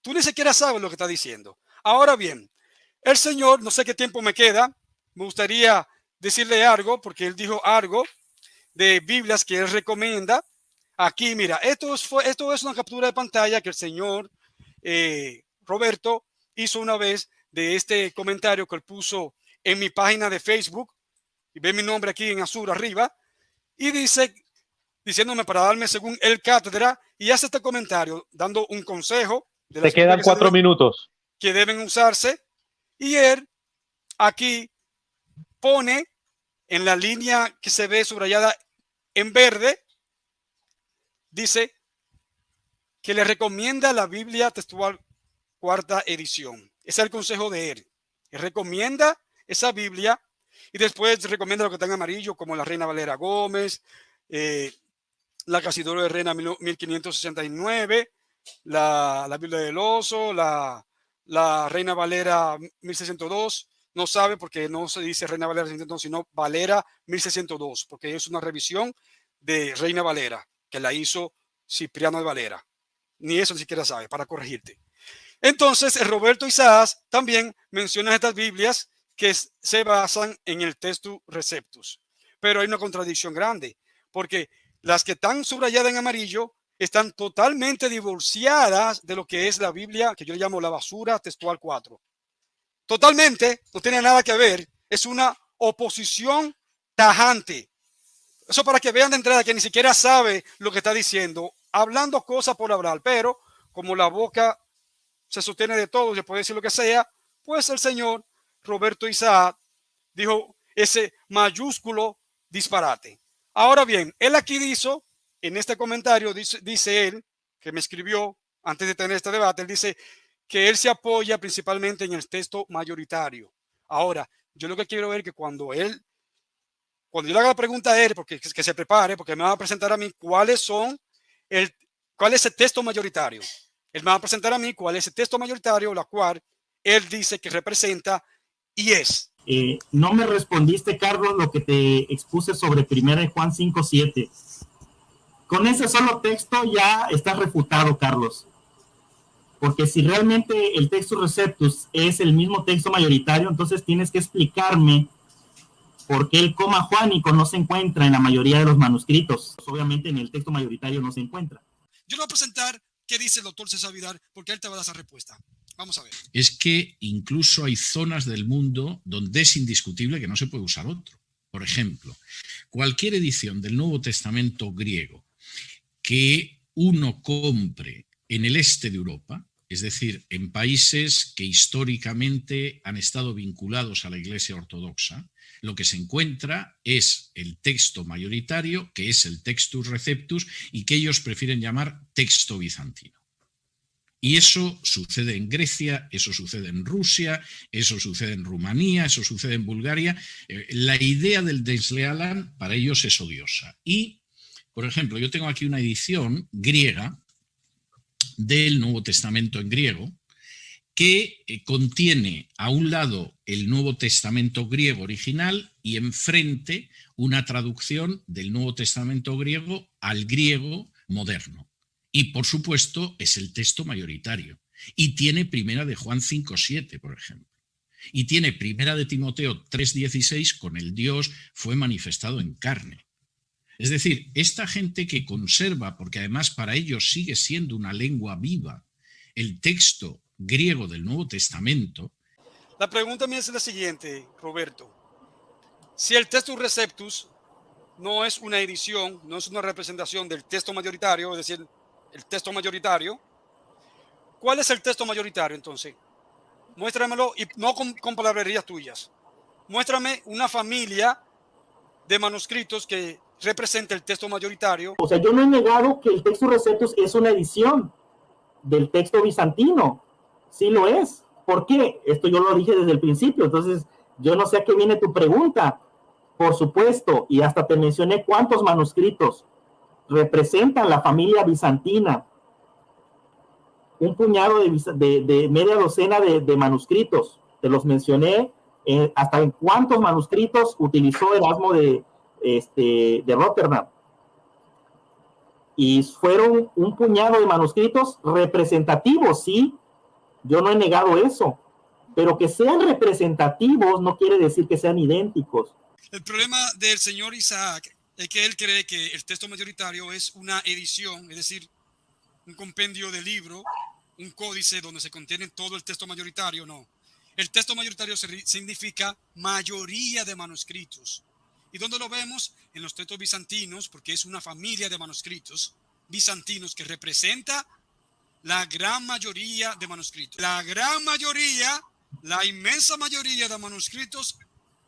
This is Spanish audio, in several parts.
Tú ni siquiera sabes lo que está diciendo. Ahora bien, el Señor, no sé qué tiempo me queda, me gustaría decirle algo, porque él dijo algo de Biblias que él recomienda. Aquí, mira, esto es una captura de pantalla que el señor Roberto hizo una vez de este comentario que él puso en mi página de Facebook. Y ve mi nombre aquí en azul arriba. Y dice, diciéndome para darme según el cátedra, y hace este comentario dando un consejo de las quedan 4 minutos que deben usarse. Y él aquí pone en la línea que se ve subrayada en verde, dice que le recomienda la Biblia textual cuarta edición. Ese es el consejo de él. Él recomienda esa Biblia y después recomienda lo que está en amarillo, como la Reina Valera Gómez, la Casidoro de Reina 1569, la Biblia del Oso, la Reina Valera 1602. No sabe porque no se dice Reina Valera 1602, sino Valera 1602, porque es una revisión de Reina Valera que la hizo Cipriano de Valera. Ni eso ni siquiera sabe, para corregirte. Entonces, el Roberto Isaías también menciona estas Biblias que se basan en el Textus Receptus. Pero hay una contradicción grande, porque las que están subrayadas en amarillo están totalmente divorciadas de lo que es la Biblia, que yo le llamo la basura textual 4. Totalmente, no tiene nada que ver. Es una oposición tajante. Eso para que vean de entrada que ni siquiera sabe lo que está diciendo, hablando cosas por hablar, pero como la boca se sostiene de todo, se puede decir lo que sea, pues el señor Roberto Isaías dijo ese mayúsculo disparate. Ahora bien, él aquí hizo, en este comentario, dice él, que me escribió antes de tener este debate, él dice que él se apoya principalmente en el texto mayoritario. Ahora, yo lo que quiero ver es que cuando yo le haga la pregunta a él, porque que se prepare, porque me va a presentar a mí cuál es el texto mayoritario. Él me va a presentar a mí cuál es el texto mayoritario, la cual él dice que representa y es. No me respondiste, Carlos, lo que te expuse sobre 1 Juan 5:7. Con ese solo texto ya estás refutado, Carlos. Porque si realmente el Textus Receptus es el mismo texto mayoritario, entonces tienes que explicarme por qué el coma juánico no se encuentra en la mayoría de los manuscritos. Obviamente en el texto mayoritario no se encuentra. Yo le voy a presentar qué dice el doctor César Vidal, porque él te va a dar esa respuesta. Vamos a ver. Es que incluso hay zonas del mundo donde es indiscutible que no se puede usar otro. Por ejemplo, cualquier edición del Nuevo Testamento griego que uno compre en el este de Europa, es decir, en países que históricamente han estado vinculados a la Iglesia Ortodoxa, lo que se encuentra es el texto mayoritario, que es el Textus Receptus, y que ellos prefieren llamar texto bizantino. Y eso sucede en Grecia, eso sucede en Rusia, eso sucede en Rumanía, eso sucede en Bulgaria. La idea del deslealan para ellos es odiosa. Y, por ejemplo, yo tengo aquí una edición griega del Nuevo Testamento en griego que contiene a un lado el Nuevo Testamento griego original y enfrente una traducción del Nuevo Testamento griego al griego moderno. Y, por supuesto, es el texto mayoritario. Y tiene Primera de Juan 5:7, por ejemplo. Y tiene Primera de Timoteo 3:16, con el Dios fue manifestado en carne. Es decir, esta gente que conserva, porque además para ellos sigue siendo una lengua viva, el texto griego del Nuevo Testamento. La pregunta mía es la siguiente, Roberto. Si el Textus Receptus no es una edición, no es una representación del texto mayoritario, es decir, el texto mayoritario, ¿cuál es el texto mayoritario entonces? Muéstramelo, y no con palabrerías tuyas. Muéstrame una familia de manuscritos que represente el texto mayoritario. O sea, yo no he negado que el Textus Receptus es una edición del texto bizantino. Sí lo es. ¿Por qué? Esto yo lo dije desde el principio. Entonces, yo no sé a qué viene tu pregunta. Por supuesto, y hasta te mencioné cuántos manuscritos representan la familia bizantina. Un puñado de media docena de manuscritos. Te los mencioné. Hasta en cuántos manuscritos utilizó Erasmo de Rotterdam. Y fueron un puñado de manuscritos representativos, sí, Yo no he negado eso, pero que sean representativos no quiere decir que sean idénticos. El problema del señor Isaac es que él cree que el texto mayoritario es una edición, es decir, un compendio de libro, un códice donde se contiene todo el texto mayoritario. No. El texto mayoritario significa mayoría de manuscritos. ¿Y dónde lo vemos? En los textos bizantinos, porque es una familia de manuscritos bizantinos que representa la gran mayoría de manuscritos. La gran mayoría, la inmensa mayoría de manuscritos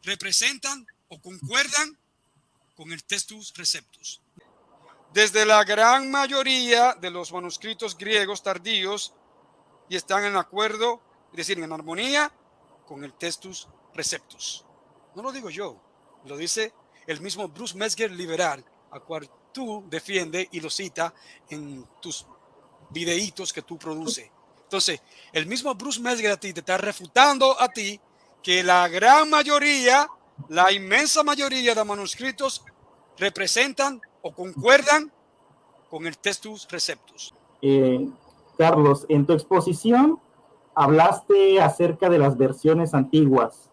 representan o concuerdan con el Textus Receptus. Desde la gran mayoría de los manuscritos griegos tardíos y están en acuerdo, es decir, en armonía con el Textus Receptus. No lo digo yo, lo dice el mismo Bruce Metzger liberal, a cual tú defiendes y lo cita en tus videitos que tú produces. Entonces, el mismo Bruce Metzger a ti te está refutando a ti que la gran mayoría, la inmensa mayoría de manuscritos representan o concuerdan con el Textus Receptus. Carlos, en tu exposición hablaste acerca de las versiones antiguas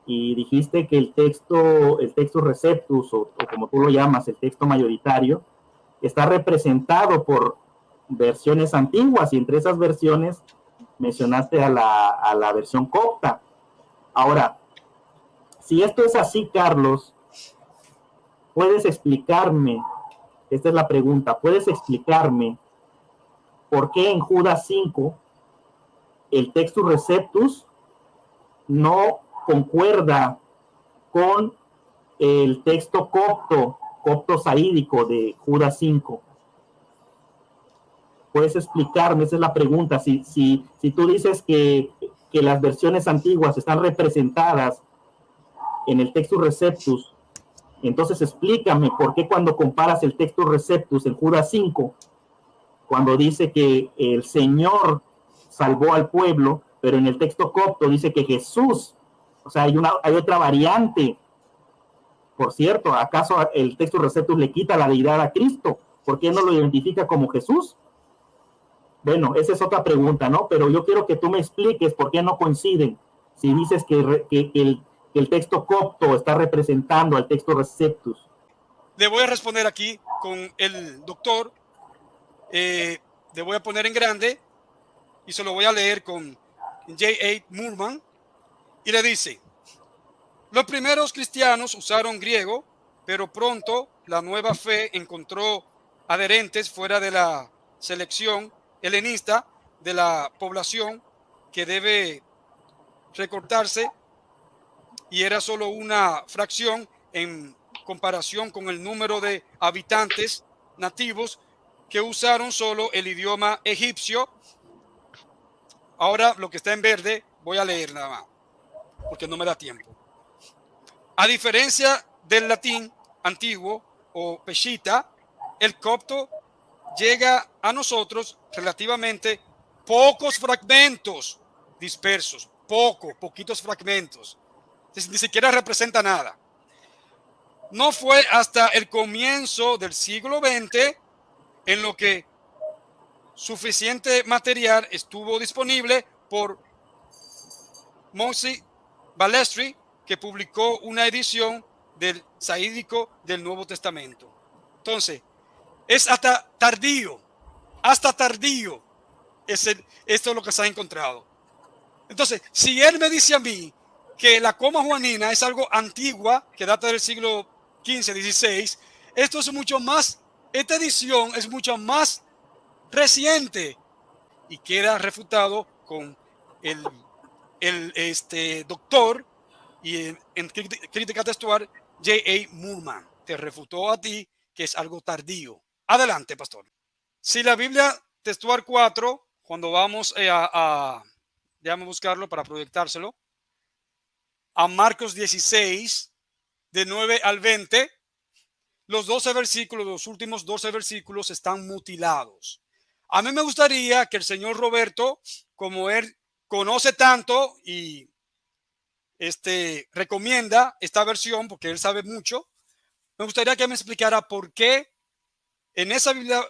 y dijiste que el Textus Receptus, o como tú lo llamas, el texto mayoritario, está representado por versiones antiguas, y entre esas versiones mencionaste a la versión copta. Ahora, si esto es así, Carlos, ¿puedes explicarme? Esta es la pregunta. ¿Puedes explicarme por qué en Judas 5 el Textus Receptus no concuerda con el texto copto saídico de Judas 5? ¿Puedes explicarme? Esa es la pregunta. Si tú dices que las versiones antiguas están representadas en el Textus Receptus, entonces explícame por qué cuando comparas el Textus Receptus en Judas 5, cuando dice que el Señor salvó al pueblo, pero en el texto copto dice que Jesús, o sea, hay otra variante. Por cierto, ¿acaso el Textus Receptus le quita la deidad a Cristo? ¿Por qué no lo identifica como Jesús? Bueno, esa es otra pregunta, ¿no? Pero yo quiero que tú me expliques por qué no coinciden. Si dices que el texto copto está representando al texto Receptus. Le voy a responder aquí con el doctor. Le voy a poner en grande y se lo voy a leer con J.A. Moorman. Y le dice: los primeros cristianos usaron griego, pero pronto la nueva fe encontró adherentes fuera de la selección helenista de la población que debe recortarse, y era solo una fracción en comparación con el número de habitantes nativos que usaron solo el idioma egipcio. Ahora lo que está en verde voy a leer nada más, porque no me da tiempo. A diferencia del latín antiguo o peshita, el copto llega a nosotros relativamente pocos fragmentos dispersos, poquitos fragmentos. Ni siquiera representa nada. No fue hasta el comienzo del siglo XX en lo que suficiente material estuvo disponible por Moshe Balestri, que publicó una edición del saídico del Nuevo Testamento. Entonces, es hasta tardío, esto es lo que se ha encontrado. Entonces, si él me dice a mí que la coma juanina es algo antigua, que data del siglo XV, XVI, esto es mucho más, esta edición es mucho más reciente, y queda refutado con el doctor y en crítica textual J.A. Moorman. Te refutó a ti que es algo tardío. Adelante, pastor. Si la Biblia textual 4, cuando vamos déjame buscarlo para proyectárselo, a Marcos 16, de 9 al 20, los 12 versículos, los últimos 12 versículos están mutilados. A mí me gustaría que el señor Roberto, como él conoce tanto y recomienda esta versión, porque él sabe mucho, me gustaría que me explicara por qué en esa Biblia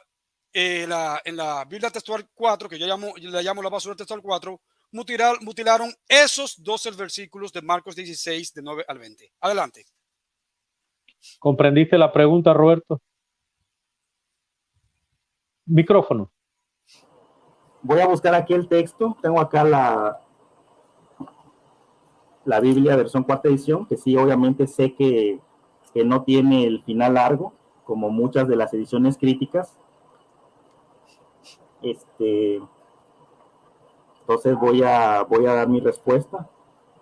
en la Biblia textual 4, que yo le llamo la basura textual 4, mutilaron esos 12 versículos de Marcos 16, de 9 al 20. Adelante. ¿Comprendiste la pregunta, Roberto? Micrófono. Voy a buscar aquí el texto. Tengo acá la Biblia versión cuarta edición, que sí, obviamente sé que no tiene el final largo, como muchas de las ediciones críticas. Entonces voy a dar mi respuesta.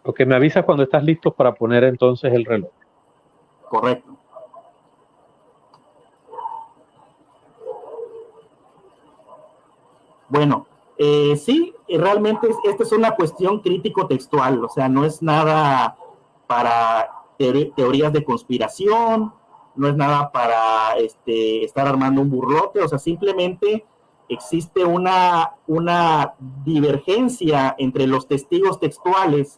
Ok, me avisas cuando estás listo para poner entonces el reloj. Correcto. Bueno, sí, realmente esta es una cuestión crítico-textual, o sea, no es nada para teorías de conspiración, no es nada para estar armando un burlote, o sea, simplemente existe una divergencia entre los testigos textuales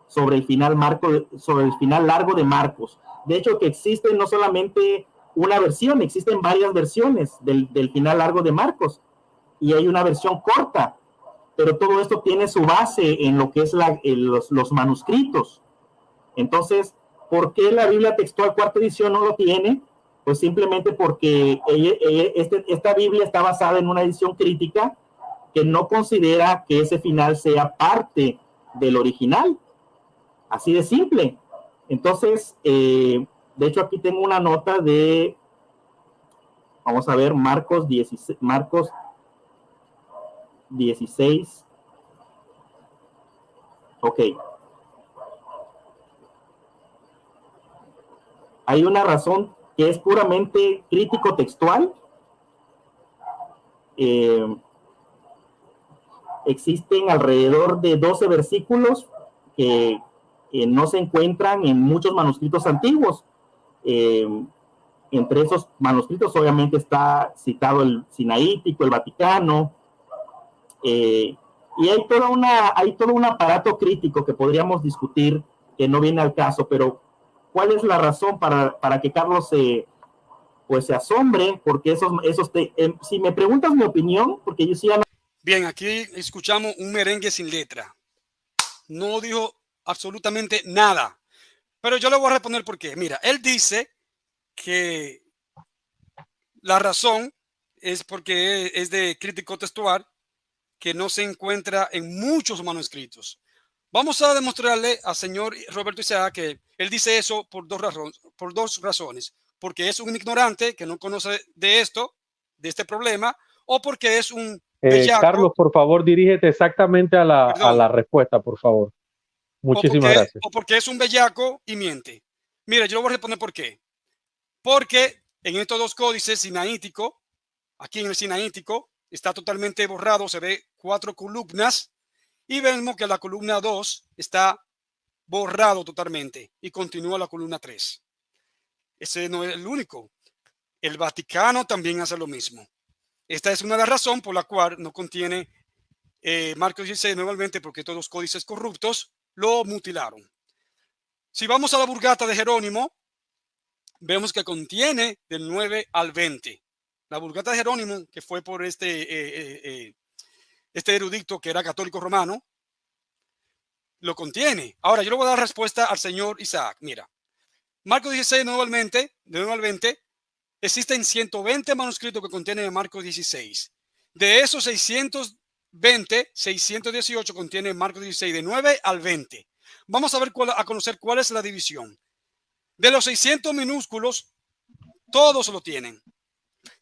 sobre el final largo de Marcos. De hecho, que existe no solamente una versión, existen varias versiones del final largo de Marcos, y hay una versión corta, pero todo esto tiene su base en lo que es los manuscritos. Entonces, ¿por qué la Biblia textual cuarta edición no lo tiene? Pues simplemente porque esta Biblia está basada en una edición crítica que no considera que ese final sea parte del original. Así de simple. Entonces, de hecho aquí tengo una nota de, vamos a ver, Marcos 16. Ok. Hay una razón que es puramente crítico textual. Existen alrededor de 12 versículos que no se encuentran en muchos manuscritos antiguos. Entre esos manuscritos obviamente está citado el Sinaítico, el Vaticano, y hay todo un aparato crítico que podríamos discutir, que no viene al caso, pero ¿cuál es la razón para que Carlos se asombre? Porque si me preguntas mi opinión, porque yo sí... Bien, aquí escuchamos un merengue sin letra. No dijo absolutamente nada. Pero yo le voy a responder por qué. Mira, él dice que la razón es porque es de crítico textual, que no se encuentra en muchos manuscritos. Vamos a demostrarle al señor Roberto Isaac que él dice eso por dos razones. Porque es un ignorante que no conoce de este problema, o porque es un bellaco. Carlos, por favor, dirígete exactamente a la respuesta, por favor. Muchísimas gracias. O porque es un bellaco y miente. Mira, yo le voy a responder por qué. Porque en estos dos códices sinaítico, aquí en el sinaítico, está totalmente borrado, se ve 4 columnas y vemos que la columna 2 está borrado totalmente y continúa la columna 3. Ese no es el único. El Vaticano también hace lo mismo. Esta es una de las razones por la cual no contiene Marcos 16 nuevamente, porque todos los códices corruptos lo mutilaron. Si vamos a la Vulgata de Jerónimo, vemos que contiene del 9 al 20. La Vulgata de Jerónimo, que fue por este erudito que era católico romano, lo contiene. Ahora, yo le voy a dar respuesta al señor Isaac. Mira, Marcos 16 de 9 al 20, existen 120 manuscritos que contienen Marcos 16. De esos 620, 618 contiene Marcos 16 de 9 al 20. Vamos a conocer cuál es la división. De los 600 minúsculos, todos lo tienen.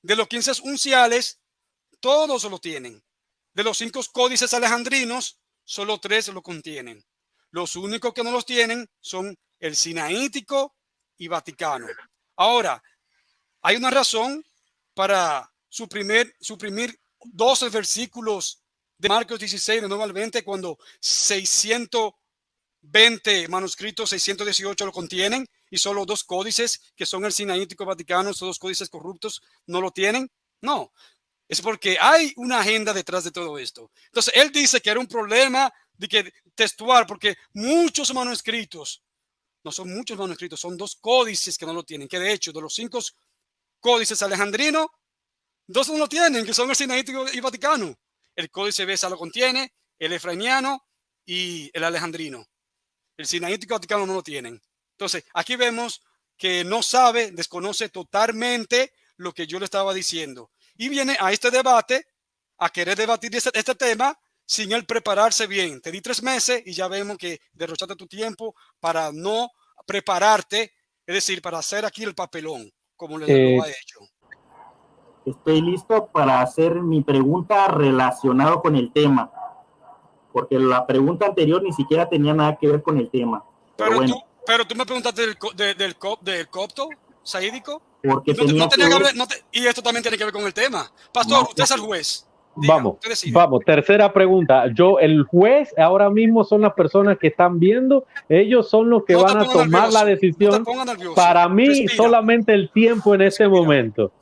De los 15 unciales, todos lo tienen. De los 5 códices alejandrinos, solo 3 lo contienen. Los únicos que no los tienen son el Sinaítico y Vaticano. Ahora, hay una razón para suprimir 12 versículos de Marcos 16 de 9 al 20 cuando 620 manuscritos, 618 lo contienen y solo 2 códices que son el Sinaítico Vaticano, esos 2 códices corruptos no lo tienen. No, es porque hay una agenda detrás de todo esto. Entonces él dice que era un problema de que textual, porque muchos manuscritos, no son muchos manuscritos, son 2 códices que no lo tienen, que de hecho de los 5 códices alejandrinos, Dos no lo tienen, que son el Sinaítico y Vaticano. El Códice Besa lo contiene, el Efraimiano y el Alejandrino. El Sinaítico y Vaticano no lo tienen. Entonces, aquí vemos que no sabe, desconoce totalmente lo que yo le estaba diciendo. Y viene a este debate, a querer debatir este tema sin él prepararse bien. Te di 3 meses y ya vemos que derrochaste tu tiempo para no prepararte, es decir, para hacer aquí el papelón, como lo ha hecho. Estoy listo para hacer mi pregunta relacionada con el tema, porque la pregunta anterior ni siquiera tenía nada que ver con el tema. Pero bueno. Tú me preguntaste del copto saídico. Porque y esto también tiene que ver con el tema. Pastor, usted es el juez. Diga, vamos, tercera pregunta. El juez ahora mismo son las personas que están viendo, ellos son los que van a tomar la decisión. Para mí, respira. Solamente el tiempo en este momento.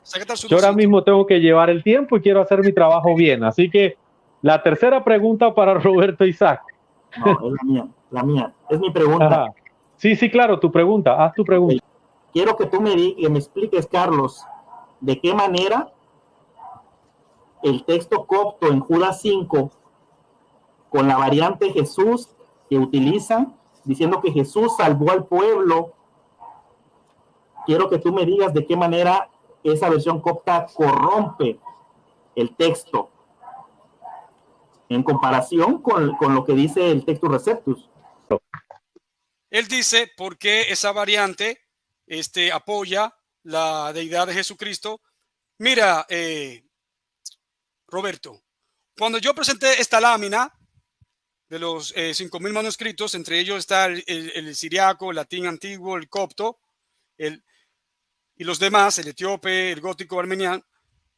Yo ahora mismo tengo que llevar el tiempo y quiero hacer mi trabajo bien. Así que la tercera pregunta para Roberto Isaac. No, es la mía. Es mi pregunta. Ajá. Sí, claro, tu pregunta. Haz tu pregunta. Quiero que tú me expliques, Carlos, de qué manera el texto copto en Judas 5, con la variante Jesús que utilizan, diciendo que Jesús salvó al pueblo. Quiero que tú me digas de qué manera esa versión copta corrompe el texto en comparación con lo que dice el Textus Receptus. Él dice por qué esa variante apoya la deidad de Jesucristo. Mira, Roberto, cuando yo presenté esta lámina de los 5,000 manuscritos, entre ellos está el siriaco, el latín antiguo, el copto, y los demás, el etíope, el gótico, armeniano,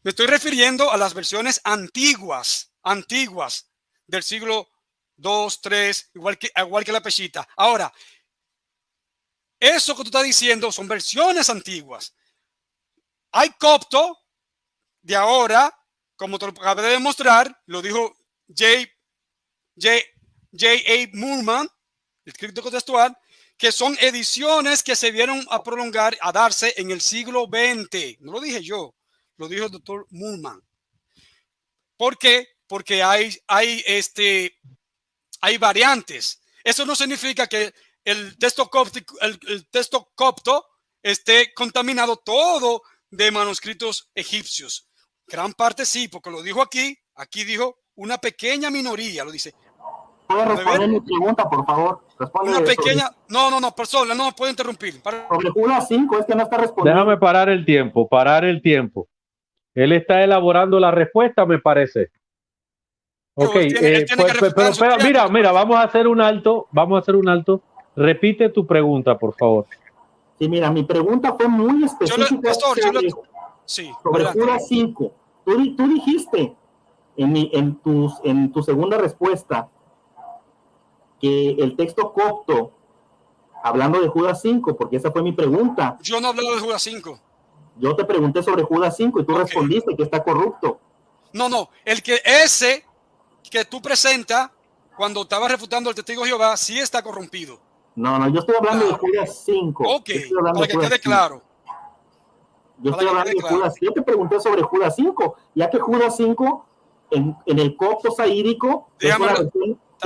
me estoy refiriendo a las versiones antiguas del siglo II, III, igual que la Peshitta. Ahora, eso que tú estás diciendo son versiones antiguas. Hay copto de ahora, como te lo acabé de demostrar, lo dijo J.A. Moorman, el crítico textual, que son ediciones que se vieron a prolongar, a darse en el siglo XX. No lo dije yo, lo dijo el doctor Moorman. ¿Por qué? Porque hay variantes. Eso no significa que el texto copto esté contaminado todo de manuscritos egipcios. Gran parte sí, porque lo dijo aquí dijo una pequeña minoría, lo dice. ¿Puede responder mi pregunta, por favor? Una pequeña... No, persona, no puede interrumpir. Sobre Judas 5, es que no está respondiendo. Déjame parar el tiempo. Él está elaborando la respuesta, me parece. Ok, pero mira, vamos a hacer un alto. Repite tu pregunta, por favor. Sí, mira, mi pregunta fue muy específica sobre Judas 5. Tú dijiste en tu segunda respuesta que el texto copto, hablando de Judas 5, porque esa fue mi pregunta. Yo no hablaba de Judas 5. Yo te pregunté sobre Judas 5 y tú respondiste que está corrupto. No, ese que tú presentas cuando estabas refutando al testigo de Jehová sí está corrompido. No, yo estoy hablando de Judas 5. Ok, para que quede claro. Yo estoy hablando de Judas. Yo te pregunté sobre Judas 5, ya que Judas 5 en el copto saídico, que es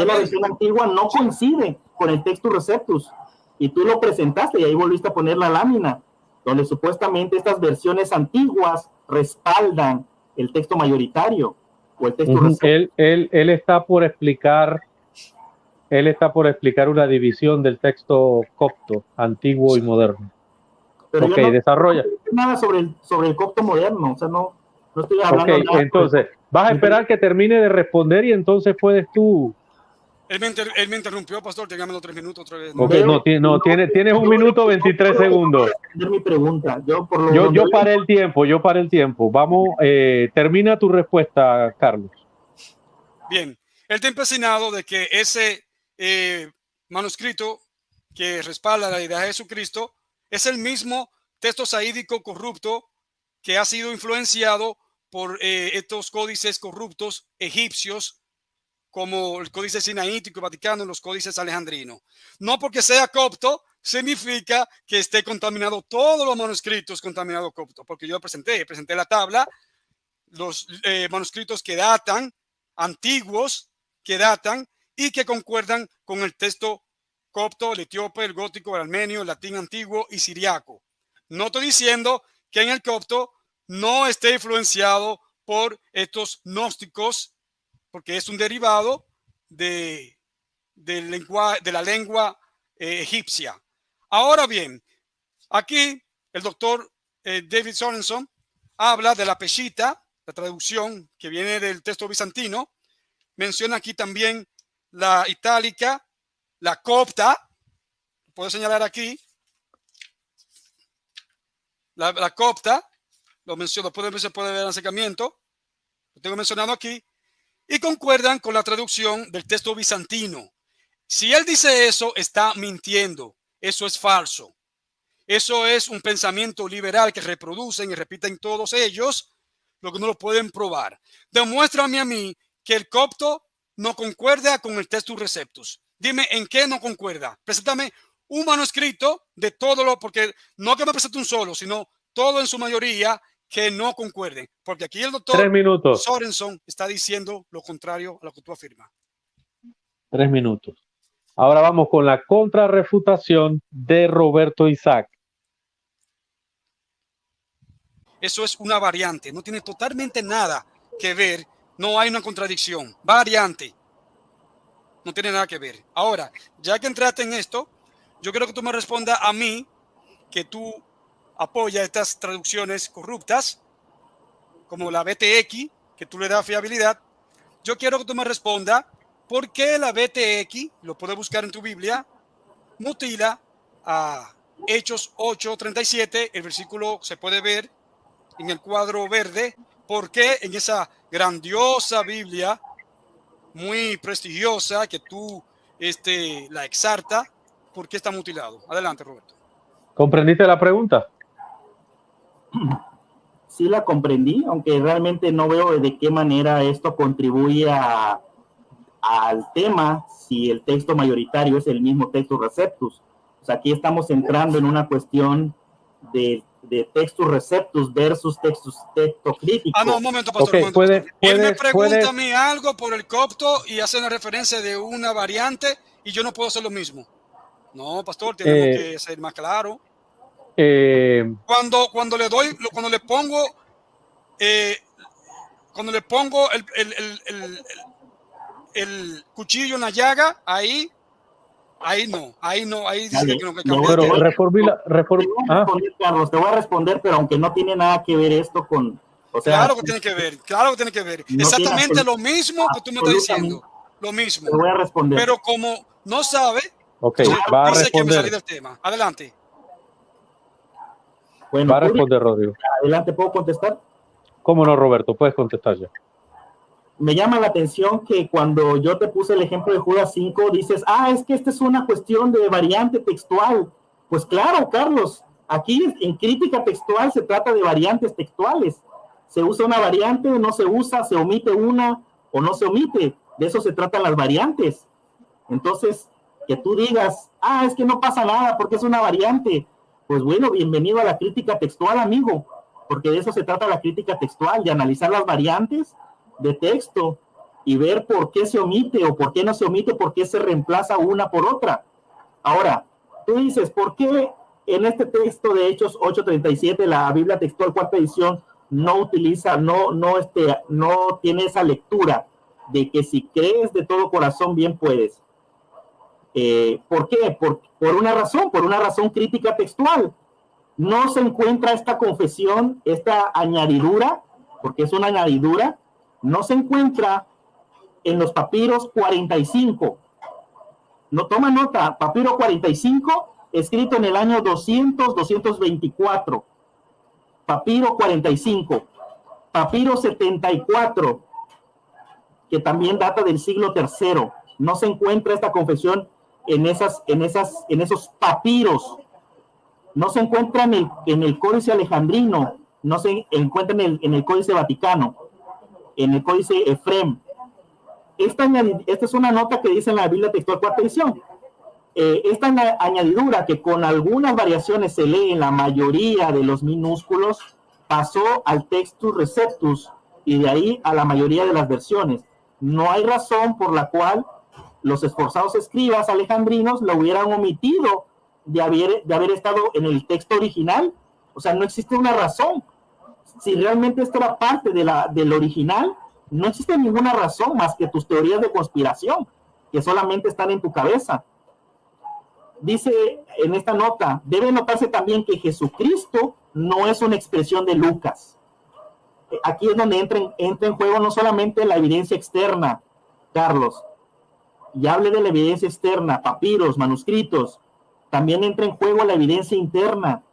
la versión antigua, no coincide con el Textus Receptus. Y tú lo presentaste y ahí volviste a poner la lámina, donde supuestamente estas versiones antiguas respaldan el texto mayoritario o el texto Receptus. Él está por explicar una división del texto copto antiguo y moderno. Pero desarrolla. No nada sobre el copto moderno, o sea, no estoy hablando nada. Entonces, vas a esperar que termine de responder y entonces puedes tú. Él me interrumpió, pastor, dígamelo 3 minutos otra vez. Tienes 1 minuto 23 segundos. Mi pregunta. Yo paré el tiempo. Vamos, termina tu respuesta, Carlos. Bien, él está empecinado de que ese manuscrito que respalda la idea de Jesucristo es el mismo texto saídico corrupto que ha sido influenciado por estos códices corruptos egipcios, como el códice sinaítico vaticano, los códices alejandrinos. No porque sea copto significa que esté contaminado, todos los manuscritos contaminados copto, porque yo presenté la tabla los manuscritos que datan, antiguos, que datan y que concuerdan con el texto copto, el etíope, el gótico, el armenio, el latín antiguo y siriaco. No estoy diciendo que en el copto no esté influenciado por estos gnósticos, porque es un derivado de la lengua egipcia. Ahora bien, aquí el doctor David Sorenson habla de la Peshitta, la traducción que viene del texto bizantino. Menciona aquí también la itálica, la copta, puedo señalar aquí, la copta, lo menciono, se puede ver en acercamiento, lo tengo mencionado aquí, y concuerdan con la traducción del texto bizantino. Si él dice eso, está mintiendo, eso es falso. Eso es un pensamiento liberal que reproducen y repiten todos ellos, lo que no lo pueden probar. Demuéstrame a mí que el copto no concuerda con el Textus Receptus. Dime en qué no concuerda. Preséntame un manuscrito de todo lo, porque no que me presente un solo, sino todo en su mayoría que no concuerden. Porque aquí el doctor 3 minutos. Sorenson está diciendo lo contrario a lo que tú afirmas. 3 minutos. Ahora vamos con la contrarrefutación de Roberto Isaac. Eso es una variante, no tiene totalmente nada que ver, no hay una contradicción, variante, no tiene nada que ver. Ahora, ya que entraste en esto, yo quiero que tú me respondas a mí, que tú apoyas estas traducciones corruptas, como la BTX, que tú le das fiabilidad. Yo quiero que tú me respondas por qué la BTX, lo puedes buscar en tu Biblia, mutila a Hechos 8:37, el versículo se puede ver en el cuadro verde, porque en esa grandiosa Biblia, muy prestigiosa, que tú la exaltas, ¿por qué está mutilado? Adelante, Roberto. ¿Comprendiste la pregunta? Sí la comprendí, aunque realmente no veo de qué manera esto contribuye al tema si el texto mayoritario es el mismo Textus Receptus. O sea, aquí estamos entrando en una cuestión de Textus Receptus versus texto crítico. Ah, no, un momento, pastor. Okay, un momento. Él me pregunta a mí algo por el copto y hace una referencia de una variante y yo no puedo hacer lo mismo. No, pastor, tenemos que ser más claro. Cuando le pongo el cuchillo en la llaga, ahí dice que no, que cambia. Carlos, te voy a responder, pero aunque no tiene nada que ver esto con... O sea, claro que tiene que ver. No exactamente lo mismo que tú me estás diciendo. Lo mismo. Te voy a responder. Pero como no sabe, va a dice responder. que me salí del tema. Adelante. Bueno, va a responder, Rodrigo. Adelante, ¿puedo contestar? ¿Cómo no, Roberto? Puedes contestar ya. Me llama la atención que cuando yo te puse el ejemplo de Judas 5, dices, es que esta es una cuestión de variante textual. Pues claro, Carlos, aquí en crítica textual se trata de variantes textuales. Se usa una variante, no se usa, se omite una o no se omite. De eso se tratan las variantes. Entonces, que tú digas, es que no pasa nada porque es una variante. Pues bueno, bienvenido a la crítica textual, amigo, porque de eso se trata la crítica textual, de analizar las variantes de texto y ver por qué se omite o por qué no se omite, por qué se reemplaza una por otra. Ahora, tú dices, ¿por qué en este texto de Hechos 8:37, la Biblia textual cuarta edición, no utiliza, no tiene esa lectura de que si crees de todo corazón, bien puedes? ¿Por qué? Por una razón crítica textual. No se encuentra esta confesión, esta añadidura, porque es una añadidura, no se encuentra en los papiros 45. No, toma nota, papiro 45, escrito en el año 224. Papiro 45. Papiro 74, que también data del siglo III. No se encuentra esta confesión en esos papiros. No se encuentra en el Códice Alejandrino, no se encuentra en el Códice Vaticano, en el Códice Efrem. Esta es una nota que dice en la Biblia textual cuarta edición. Esta añadidura, que con algunas variaciones se lee en la mayoría de los minúsculos, pasó al Textus Receptus y de ahí a la mayoría de las versiones. No hay razón por la cual los esforzados escribas alejandrinos lo hubieran omitido de haber estado en el texto original. O sea, no existe una razón. Si realmente esto era parte del original, no existe ninguna razón más que tus teorías de conspiración, que solamente están en tu cabeza. Dice en esta nota, debe notarse también que Jesucristo no es una expresión de Lucas. Aquí es donde entra en juego no solamente la evidencia externa, Carlos, ya hablé de la evidencia externa, papiros, manuscritos, también entra en juego la evidencia interna,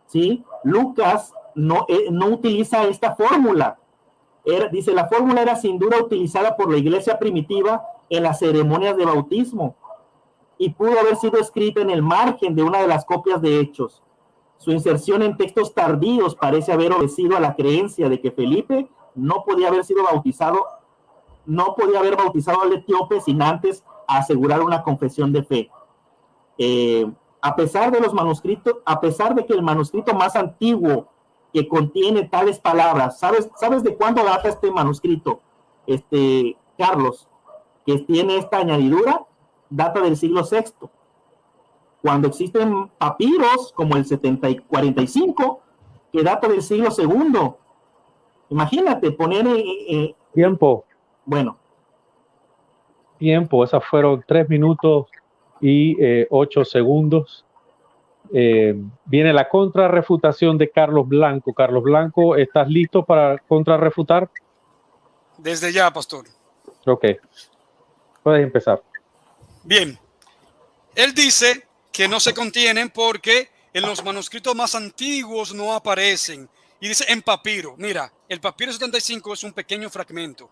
¿sí? Lucas no utiliza esta fórmula. Dice, la fórmula era sin duda utilizada por la iglesia primitiva en las ceremonias de bautismo y pudo haber sido escrita en el margen de una de las copias de Hechos. Su inserción en textos tardíos parece haber obedecido a la creencia de que Felipe no podía haber bautizado al etíope sin antes asegurar una confesión de fe. A pesar de que el manuscrito más antiguo que contiene tales palabras, ¿sabes de cuándo data este manuscrito, Carlos? Que tiene esta añadidura, data del siglo VI. Cuando existen papiros como el 45, que data del siglo II. Imagínate poner tiempo. Bueno. Tiempo, esas fueron 3 minutos y 8 segundos. Viene la contrarrefutación de Carlos Blanco. Carlos Blanco, ¿estás listo para contrarrefutar? Desde ya, pastor. Ok. Puedes empezar. Bien. Él dice que no se contienen porque en los manuscritos más antiguos no aparecen. Y dice en papiro. Mira, el papiro 75 es un pequeño fragmento.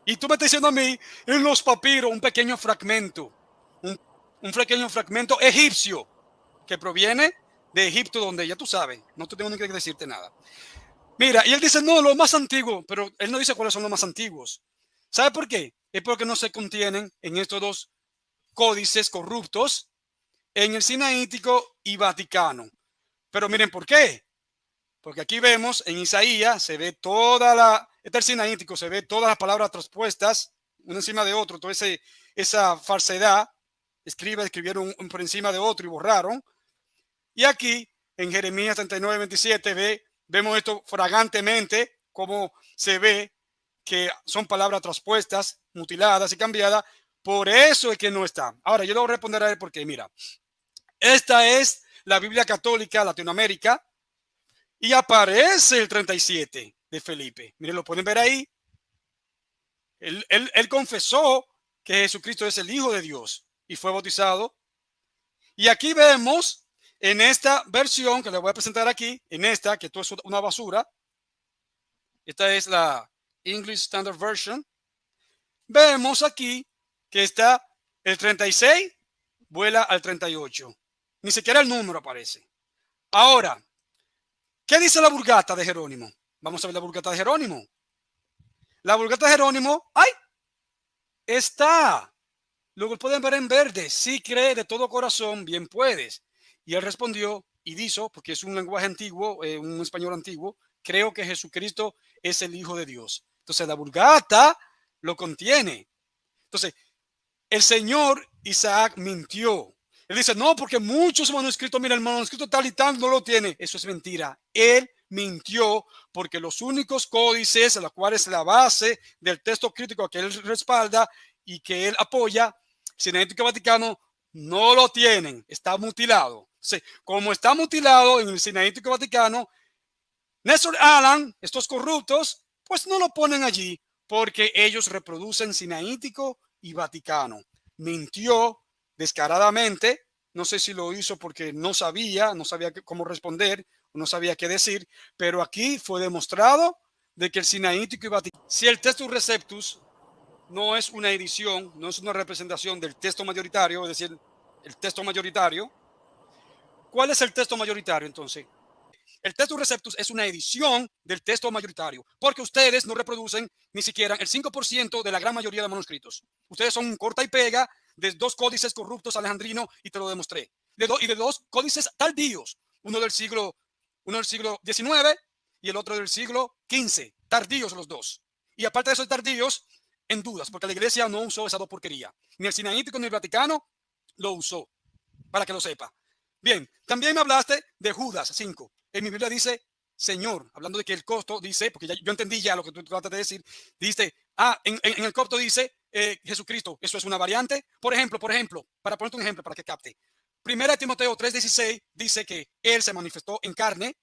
Y tú me estás diciendo a mí, en los papiros, un pequeño fragmento. Un pequeño fragmento egipcio que proviene de Egipto, donde ya tú sabes, no te tengo ni que decirte nada. Mira, y él dice, no, lo más antiguo, pero él no dice cuáles son los más antiguos. ¿Sabe por qué? Es porque no se contienen en estos dos códices corruptos, en el Sinaítico y Vaticano. Pero miren por qué. Porque aquí vemos en Isaías, se ve el Sinaítico, se ve todas las palabras transpuestas, una encima de otro, toda esa falsedad, escribieron por encima de otro y borraron. Y aquí, en Jeremías 39, 27, vemos esto fragantemente, como se ve que son palabras transpuestas, mutiladas y cambiadas. Por eso es que no está. Ahora, yo le voy a responder a él porque, mira, esta es la Biblia Católica Latinoamérica y aparece el 37 de Felipe. Miren, lo pueden ver ahí. Él confesó que Jesucristo es el Hijo de Dios y fue bautizado. Y aquí vemos en esta versión que les voy a presentar aquí, en esta, que esto es una basura. Esta es la English Standard Version. Vemos aquí que está el 36, vuela al 38. Ni siquiera el número aparece. Ahora, ¿qué dice la Vulgata de Jerónimo? Vamos a ver la Vulgata de Jerónimo. La Vulgata de Jerónimo, ¡ay! Está. Luego pueden ver en verde. Si cree de todo corazón, bien puedes. Y él respondió y dijo, porque es un lenguaje antiguo, un español antiguo, creo que Jesucristo es el Hijo de Dios. Entonces la Vulgata lo contiene. Entonces, el señor Isaac mintió. Él dice, no, porque muchos manuscritos, mira, el manuscrito tal y tal no lo tiene. Eso es mentira. Él mintió porque los únicos códices a los cuales es la base del texto crítico que él respalda y que él apoya, Sinaítico Vaticano, no lo tienen. Está mutilado. Sí, como está mutilado en el Sinaítico Vaticano, Nestor Aland, estos corruptos, pues no lo ponen allí porque ellos reproducen Sinaítico y Vaticano. Mintió descaradamente. No sé si lo hizo porque no sabía cómo responder, no sabía qué decir, pero aquí fue demostrado de que el Sinaítico y Vaticano, si el Textus Receptus no es una edición, no es una representación del texto mayoritario, es decir, el texto mayoritario, ¿cuál es el texto mayoritario entonces? El Textus Receptus es una edición del texto mayoritario, porque ustedes no reproducen ni siquiera el 5% de la gran mayoría de manuscritos. Ustedes son un corta y pega de dos códices corruptos alejandrinos y te lo demostré. Y de dos códices tardíos, uno del siglo XIX y el otro del siglo XV. tardíos los dos. Y aparte de eso, tardíos en dudas, porque la iglesia no usó esa dos porquerías. Ni el Sinaítico ni el Vaticano lo usó, para que lo sepa. Bien, también me hablaste de Judas 5. En mi Biblia dice Señor, hablando de que el costo dice, porque yo entendí ya lo que tú tratas de decir, dice, en el costo dice Jesucristo, eso es una variante. Por ejemplo, para ponerte un ejemplo para que capte. 1 Timoteo 3:16 dice que Él se manifestó en carne,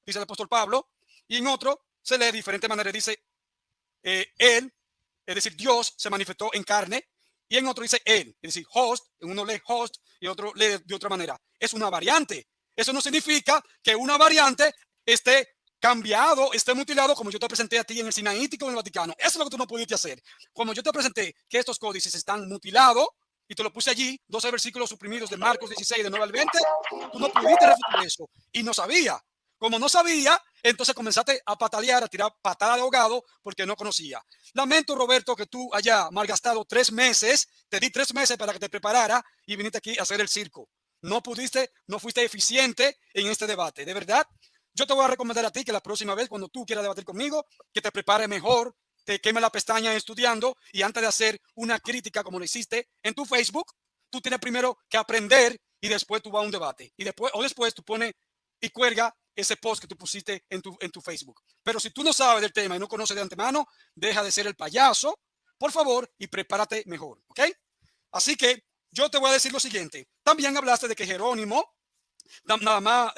dice el apóstol Pablo, y en otro se lee de diferente manera, dice Él, es decir, Dios se manifestó en carne, y en otro dice Él, es decir, host, uno lee host y otro lee de otra manera. Es una variante. Eso no significa que una variante esté cambiado, esté mutilado, como yo te presenté a ti en el Sinaítico en el Vaticano. Eso es lo que tú no pudiste hacer. Como yo te presenté que estos códices están mutilados, y te lo puse allí, 12 versículos suprimidos de Marcos 16, de 9 al 20, tú no pudiste refutar eso. Y no sabía. Como no sabía, entonces comenzaste a patalear, a tirar patada de ahogado, porque no conocía. Lamento, Roberto, que tú hayas malgastado 3 meses, te di 3 meses para que te preparara y viniste aquí a hacer el circo. No pudiste, no fuiste eficiente en este debate. De verdad, yo te voy a recomendar a ti que la próxima vez, cuando tú quieras debatir conmigo, que te prepare mejor, te queme la pestaña estudiando, y antes de hacer una crítica como lo hiciste en tu Facebook, tú tienes primero que aprender y después tú vas a un debate. Y después tú pones y cuelga ese post que tú pusiste en tu Facebook. Pero si tú no sabes del tema y no conoces de antemano, deja de ser el payaso, por favor, y prepárate mejor, ¿ok? Así que yo te voy a decir lo siguiente. También hablaste de que Jerónimo nada más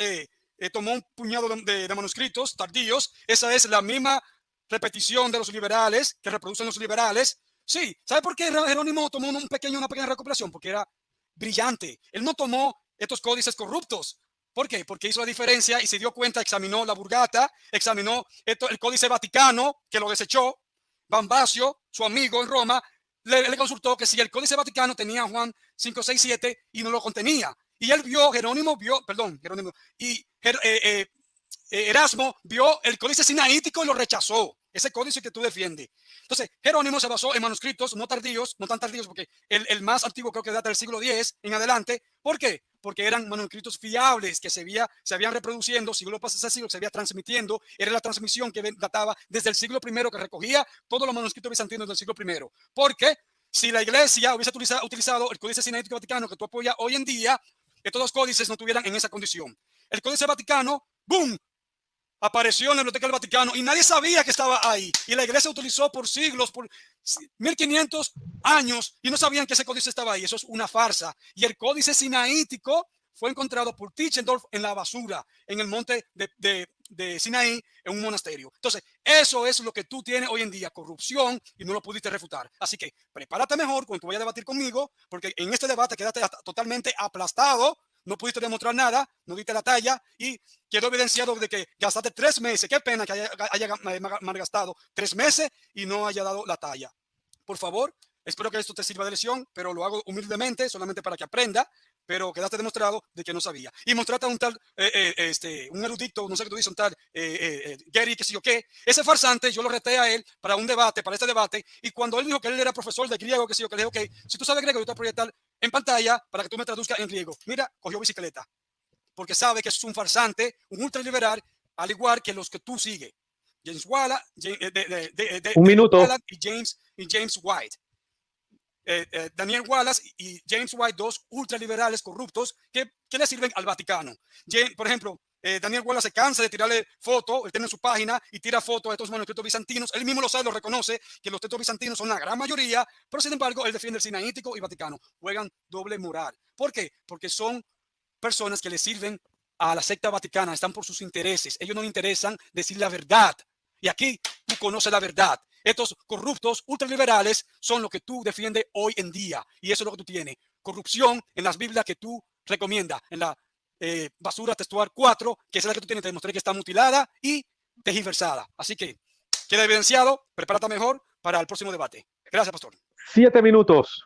tomó un puñado de manuscritos tardíos. Esa es la misma repetición de los liberales que reproducen los liberales. Sí, ¿sabe por qué Jerónimo tomó una pequeña recopilación? Porque era brillante. Él no tomó estos códices corruptos. ¿Por qué? Porque hizo la diferencia y se dio cuenta, examinó la Vulgata, examinó el Códice Vaticano, que lo desechó. Bambacio, su amigo en Roma, le consultó que si el Códice Vaticano tenía Juan 5, 6, 7 y no lo contenía. Y él Erasmo vio el Códice Sinaítico y lo rechazó. Ese códice que tú defiendes. Entonces, Jerónimo se basó en manuscritos no tardíos, no tan tardíos, porque el más antiguo creo que data del siglo X en adelante. ¿Por qué? Porque eran manuscritos fiables que se habían reproduciendo, siglo pasado siglo, se había transmitiendo. Era la transmisión que databa desde el siglo I, que recogía todos los manuscritos bizantinos del siglo I. Porque si la iglesia hubiese utilizado el Códice Sinaítico Vaticano que tú apoyas hoy en día, estos dos códices no estuvieran en esa condición. El Códice Vaticano, ¡boom!, apareció en la Biblioteca del Vaticano y nadie sabía que estaba ahí. Y la iglesia utilizó por siglos, por 1500 años, y no sabían que ese códice estaba ahí. Eso es una farsa. Y el Códice Sinaítico fue encontrado por Tischendorf en la basura, en el monte de Sinaí, en un monasterio. Entonces, eso es lo que tú tienes hoy en día, corrupción, y no lo pudiste refutar. Así que prepárate mejor cuando tú vayas a debatir conmigo, porque en este debate quedaste totalmente aplastado. No pudiste demostrar nada, no diste la talla y quedó evidenciado de que gastaste 3 meses. Qué pena que haya malgastado 3 meses y no haya dado la talla. Por favor, espero que esto te sirva de lección, pero lo hago humildemente, solamente para que aprenda, pero quedaste demostrado de que no sabía. Y mostraste a un tal, un erudito, no sé qué tú dices, un tal Gary, qué sé yo qué. Ese farsante, yo lo reté a él para un debate, para este debate, y cuando él dijo que él era profesor de griego, qué sé yo, que le dije, ok, si tú sabes griego, yo te voy a proyectar en pantalla para que tú me traduzcas en griego. Mira, cogió bicicleta, porque sabe que es un farsante, un ultraliberal, al igual que los que tú sigues. James Wallace, un minuto. Wallace y James White. Daniel Wallace y James White, dos ultraliberales corruptos que le sirven al Vaticano. Por ejemplo, Daniel Wallace se cansa de tirarle fotos, él tiene su página y tira fotos de estos manuscritos bizantinos. Él mismo lo sabe, lo reconoce, que los textos bizantinos son la gran mayoría, pero sin embargo, él defiende el Sinaítico y Vaticano. Juegan doble moral. ¿Por qué? Porque son personas que le sirven a la secta vaticana, están por sus intereses. Ellos no les interesan decir la verdad. Y aquí tú conoces la verdad. Estos corruptos ultraliberales son lo que tú defiendes hoy en día. Y eso es lo que tú tienes. Corrupción en las Biblias que tú recomiendas. En la basura textual 4, que es la que tú tienes, te demostré que está mutilada y tergiversada. Así que queda evidenciado. Prepárate mejor para el próximo debate. Gracias, pastor. 7 minutos.